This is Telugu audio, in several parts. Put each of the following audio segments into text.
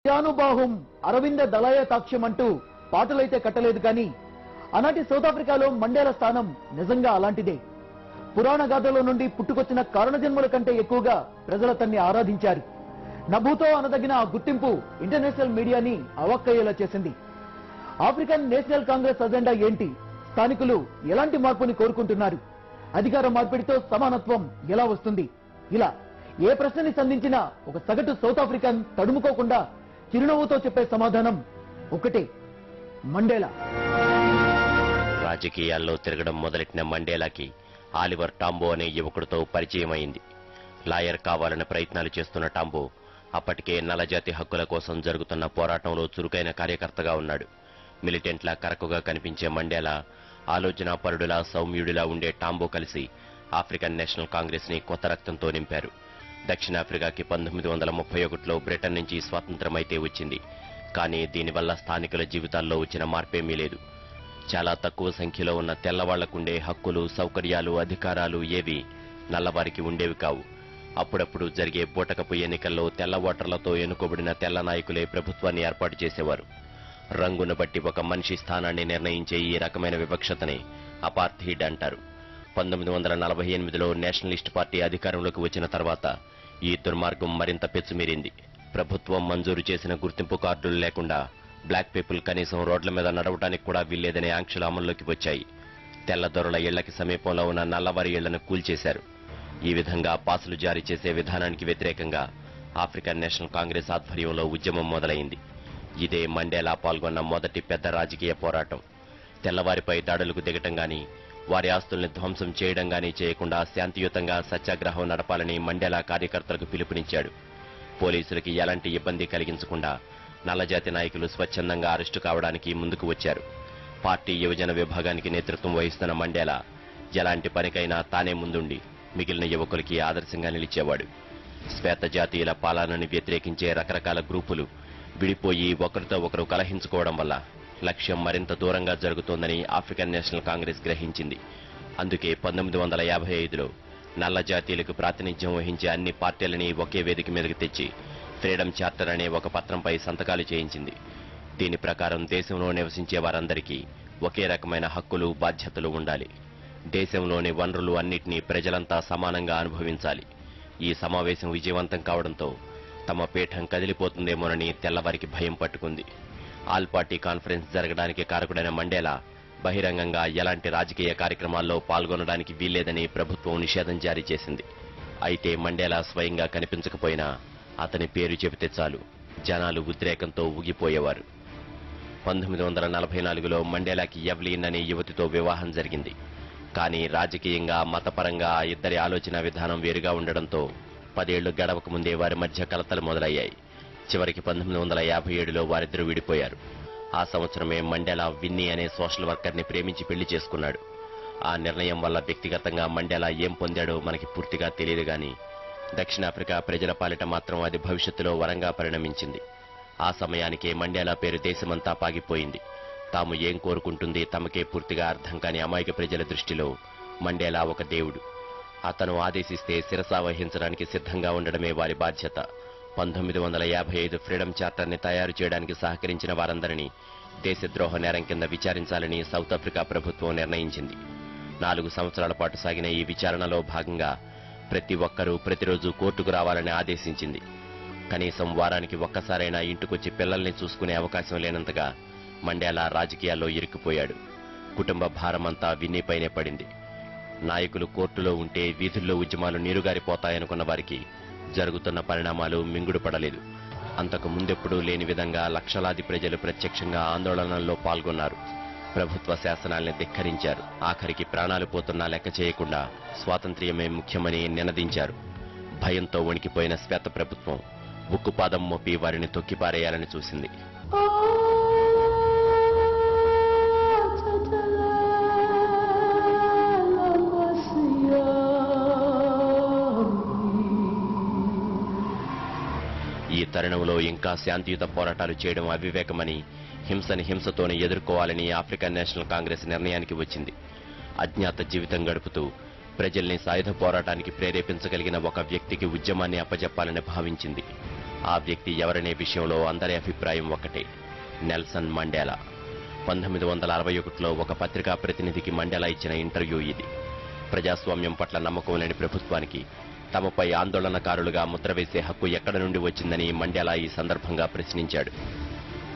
త్యానుబాహుం అరవింద దళాయతాక్ష్యం అంటూ పాటలైతే కట్టలేదు కానీ ఆనాటి సౌత్ ఆఫ్రికాలో మండేలా స్థానం నిజంగా అలాంటిదే. పురాణ గాథలో నుండి పుట్టుకొచ్చిన కారణజన్ముల కంటే ఎక్కువగా ప్రజలు అతన్ని ఆరాధించారు. నభూతో అనదగిన ఆ గుర్తింపు ఇంటర్నేషనల్ మీడియాని అవాక్కయ్యేలా చేసింది. ఆఫ్రికన్ నేషనల్ కాంగ్రెస్ అజెండా ఏంటి? స్థానికులు ఎలాంటి మార్పుని కోరుకుంటున్నారు? అధికార మార్పిడితో సమానత్వం ఎలా వస్తుంది? ఇలా ఏ ప్రశ్నని సంధించినా ఒక సగటు సౌత్ ఆఫ్రికన్ తడుముకోకుండా చిరునవ్వుతో చెప్పే సమాధానం ఒకటే, మండేలా. రాజకీయాల్లో తిరగడం మొదలెట్టిన మండేలాకి ఆలివర్ టాంబో అనే యువకుడితో పరిచయం అయింది. లాయర్ కావాలని ప్రయత్నాలు చేస్తున్న టాంబో అప్పటికే నల్లజాతి హక్కుల కోసం జరుగుతున్న పోరాటంలో చురుకైన కార్యకర్తగా ఉన్నాడు. మిలిటెంట్లా కరకుగా కనిపించే మండేలా ఆలోచనాపరుడులా సౌమ్యుడిలా ఉండే టాంబో కలిసి ఆఫ్రికన్ నేషనల్ కాంగ్రెస్ ని కొత్త రక్తంతో నింపారు. దక్షిణాఫ్రికాకి 1931లో బ్రిటన్ నుంచి స్వాతంత్రమైతే వచ్చింది. కానీ దీనివల్ల స్థానికుల జీవితాల్లో వచ్చిన మార్పేమీ లేదు. చాలా తక్కువ సంఖ్యలో ఉన్న తెల్లవాళ్లకుండే హక్కులు, సౌకర్యాలు, అధికారాలు ఏవి నల్లవారికి ఉండేవి కావు. అప్పుడప్పుడు జరిగే బూటకపు ఎన్నికల్లో తెల్ల ఓటర్లతో ఎన్నుకోబడిన తెల్ల నాయకులే ప్రభుత్వాన్ని ఏర్పాటు చేసేవారు. రంగును బట్టి ఒక మనిషి స్థానాన్ని నిర్ణయించే ఈ రకమైన వివక్షతని అపార్థీడ్ అంటారు. 1948లో నేషనలిస్ట్ పార్టీ అధికారంలోకి వచ్చిన తర్వాత ఈ దుర్మార్గం మరింత పెచ్చుమీరింది. ప్రభుత్వం మంజూరు చేసిన గుర్తింపు కార్డులు లేకుండా బ్లాక్ పీపుల్ కనీసం రోడ్ల మీద నడవడానికి కూడా వీల్లేదనే ఆంక్షలు అమల్లోకి వచ్చాయి. తెల్లదొరల ఇళ్లకి సమీపంలో ఉన్న నల్లవారి ఇళ్లను కూల్చేశారు. ఈ విధంగా పాసులు జారీ చేసే విధానానికి వ్యతిరేకంగా ఆఫ్రికన్ నేషనల్ కాంగ్రెస్ ఆధ్వర్యంలో ఉద్యమం మొదలైంది. ఇదే మండేలా పాల్గొన్న మొదటి పెద్ద రాజకీయ పోరాటం. తెల్లవారిపై దాడులకు దిగటం గాని, వారి ఆస్తుల్ని ధ్వంసం చేయడం గాని చేయకుండా శాంతియుతంగా సత్యాగ్రహం నడపాలని మండేలా కార్యకర్తలకు పిలుపునిచ్చాడు. పోలీసులకి ఎలాంటి ఇబ్బంది కలిగించకుండా నల్లజాతి నాయకులు స్వచ్ఛందంగా అరెస్టు కావడానికి ముందుకు వచ్చారు. పార్టీ యువజన విభాగానికి నేతృత్వం వహిస్తున్న మండేలా ఎలాంటి పనికైనా తానే ముందుండి మిగిలిన యువకులకి ఆదర్శంగా నిలిచేవాడు. శ్వేత జాతీయుల పాలనని వ్యతిరేకించే రకరకాల గ్రూపులు విడిపోయి ఒకరితో ఒకరు కలహించుకోవడం వల్ల లక్ష్యం మరింత దూరంగా జరుగుతోందని ఆఫ్రికన్ నేషనల్ కాంగ్రెస్ గ్రహించింది. అందుకే 1955లో నల్ల జాతీయులకు ప్రాతినిధ్యం వహించే అన్ని పార్టీలని ఒకే వేదిక మీదకి తెచ్చి ఫ్రీడమ్ చార్టర్ అనే ఒక పత్రంపై సంతకాలు చేయించింది. దీని ప్రకారం దేశంలో నివసించే వారందరికీ ఒకే రకమైన హక్కులు, బాధ్యతలు ఉండాలి. దేశంలోని వనరులు అన్నిటినీ ప్రజలంతా సమానంగా అనుభవించాలి. ఈ సమావేశం విజయవంతం కావడంతో తమ పీఠం కదిలిపోతుందేమోనని తెల్లవారికి భయం పట్టుకుంది. ఆల్ పార్టీ కాన్ఫరెన్స్ జరగడానికి కారకుడైన మండేలా బహిరంగంగా ఎలాంటి రాజకీయ కార్యక్రమాల్లో పాల్గొనడానికి వీల్లేదని ప్రభుత్వం నిషేధం జారీ చేసింది. అయితే మండేలా స్వయంగా కనిపించకపోయినా అతని పేరు చెబితే చాలు జనాలు ఉద్రేకంతో ఊగిపోయేవారు. 1944లో మండేలాకి ఎవ్లీన్ అనే యువతితో వివాహం జరిగింది. కానీ రాజకీయంగా, మతపరంగా ఇద్దరి ఆలోచన విధానం వేరుగా ఉండడంతో 10 ఏళ్లు గడవక ముందే వారి మధ్య కలతలు మొదలయ్యాయి. చివరికి 1957లో వారిద్దరూ విడిపోయారు. ఆ సంవత్సరమే మండేలా విన్నీ అనే సోషల్ వర్కర్ని ప్రేమించి పెళ్లి చేసుకున్నాడు. ఆ నిర్ణయం వల్ల వ్యక్తిగతంగా మండేలా ఏం పొందాడో మనకి పూర్తిగా తెలియదు గాని దక్షిణాఫ్రికా ప్రజల పాలిట మాత్రం అది భవిష్యత్తులో వరంగా పరిణమించింది. ఆ సమయానికే మండేలా పేరు దేశమంతా పాగిపోయింది. తాము ఏం కోరుకుంటుంది తమకే పూర్తిగా అర్థం కాని అమాయక ప్రజల దృష్టిలో మండేలా ఒక దేవుడు. అతను ఆదేశిస్తే శిరసా వహించడానికి సిద్ధంగా ఉండడమే వారి బాధ్యత. 1955 ఫ్రీడమ్ చార్టర్ని తయారు చేయడానికి సహకరించిన వారందరినీ దేశద్రోహ నేరం కింద విచారించాలని సౌత్ ఆఫ్రికా ప్రభుత్వం నిర్ణయించింది. 4 సంవత్సరాల పాటు సాగిన ఈ విచారణలో భాగంగా ప్రతి ఒక్కరూ ప్రతిరోజు కోర్టుకు రావాలని ఆదేశించింది. కనీసం వారానికి ఒక్కసారైనా ఇంటికొచ్చి పిల్లల్ని చూసుకునే అవకాశం లేనంతగా మండేలా రాజకీయాల్లో ఇరుక్కుపోయాడు. కుటుంబ భారమంతా విన్నీపైనే పడింది. నాయకులు కోర్టులో ఉంటే వీధుల్లో ఉద్యమాలు నీరుగారిపోతాయనుకున్న వారికి జరుగుతున్న పరిణామాలు మింగుడు పడలేదు. అంతకు ముందెప్పుడూ లేని విధంగా లక్షలాది ప్రజలు ప్రత్యక్షంగా ఆందోళనల్లో పాల్గొన్నారు. ప్రభుత్వ శాసనాల్ని ధిక్కరించారు. ఆఖరికి ప్రాణాలు పోతున్నా లెక్క చేయకుండా స్వాతంత్ర్యమే ముఖ్యమని నినదించారు. భయంతో వణికిపోయిన శ్వేత ప్రభుత్వం ఉక్కుపాదం మోపి వారిని తొక్కిపారేయాలని చూసింది. ఈ తరుణంలో ఇంకా శాంతియుత పోరాటాలు చేయడం అవివేకమని, హింసని హింసతోనే ఎదుర్కోవాలని ఆఫ్రికన్ నేషనల్ కాంగ్రెస్ నిర్ణయానికి వచ్చింది. అజ్ఞాత జీవితం గడుపుతూ ప్రజల్ని సాయుధ పోరాటానికి ప్రేరేపించగలిగిన ఒక వ్యక్తికి ఉద్యమాన్ని అప్పజెప్పాలని భావించింది. ఆ వ్యక్తి ఎవరనే విషయంలో అందరి అభిప్రాయం ఒకటే: నెల్సన్ మండేలా. 1961లో ఒక పత్రికా ప్రతినిధికి మండేలా ఇచ్చిన ఇంటర్వ్యూ ఇది. ప్రజాస్వామ్యం పట్ల నమ్మకం లేని ప్రభుత్వానికి తమపై ఆందోళనకారులుగా ముద్రవేసే హక్కు ఎక్కడ నుండి వచ్చిందని మండేలా ఈ సందర్భంగా ప్రశ్నించాడు.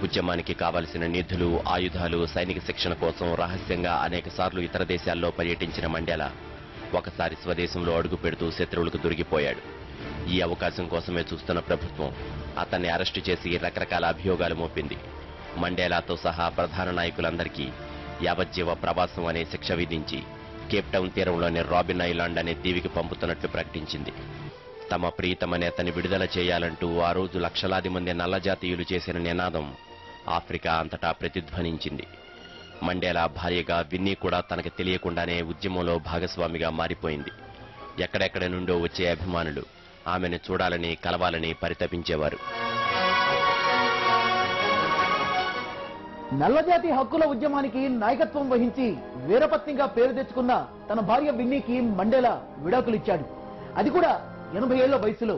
ఉద్యమానికి కావలసిన నిధులు, ఆయుధాలు, సైనిక శిక్షణ కోసం రహస్యంగా అనేకసార్లు ఇతర దేశాల్లో పర్యటించిన మండేలా ఒకసారి స్వదేశంలో అడుగు పెడుతూ శత్రువులకు దొరికిపోయాడు. ఈ అవకాశం కోసమే చూస్తున్న ప్రభుత్వం అతన్ని అరెస్టు చేసి రకరకాల అభియోగాలు మోపింది. మండేలాతో సహా ప్రధాన నాయకులందరికీ యావజ్జీవ ప్రవాసం అనే శిక్ష విధించి కేప్ టౌన్ తీరంలోని రాబిన్ ఐలాండ్ అనే దీవికి పంపుతున్నట్లు ప్రకటించింది. తమ ప్రియతమ నేతని విడుదల చేయాలంటూ ఆ రోజు లక్షలాది మంది నల్లజాతీయులు చేసిన నినాదం ఆఫ్రికా అంతటా ప్రతిధ్వనించింది. మండేలా భార్యగా విన్నీ కూడా తనకు తెలియకుండానే ఉద్యమంలో భాగస్వామిగా మారిపోయింది. ఎక్కడెక్కడ నుండో వచ్చే అభిమానులు ఆమెను చూడాలని, కలవాలని పరితపించేవారు. నల్లజాతి హక్కుల ఉద్యమానికి నాయకత్వం వహించి వీరపత్నిగా పేరు తెచ్చుకున్న తన భార్య విన్నీకి మండేలా విడాకులిచ్చాడు. అది కూడా 80 ఏళ్ల వయసులో.